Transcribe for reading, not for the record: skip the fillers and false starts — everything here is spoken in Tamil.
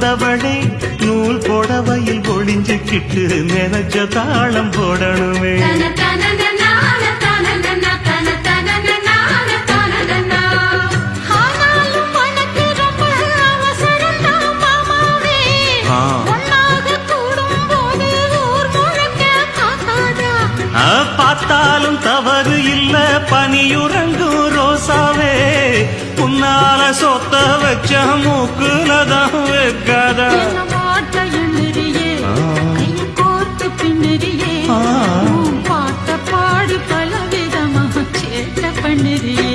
வந்தவளே நூல் புடவையில் ஒளிஞ்சுக்கிட்டு நினைச்ச தாளம் போடணுமே. பார்த்தாலும் தவறு இல்ல பனியுறங்கும் ரோசாவே, உன்னால சொத்த வச்ச மூக்குலதான் வைக்காதா. பாட்ட பாடு பல விதமா சேட்ட பண்ணுறியே.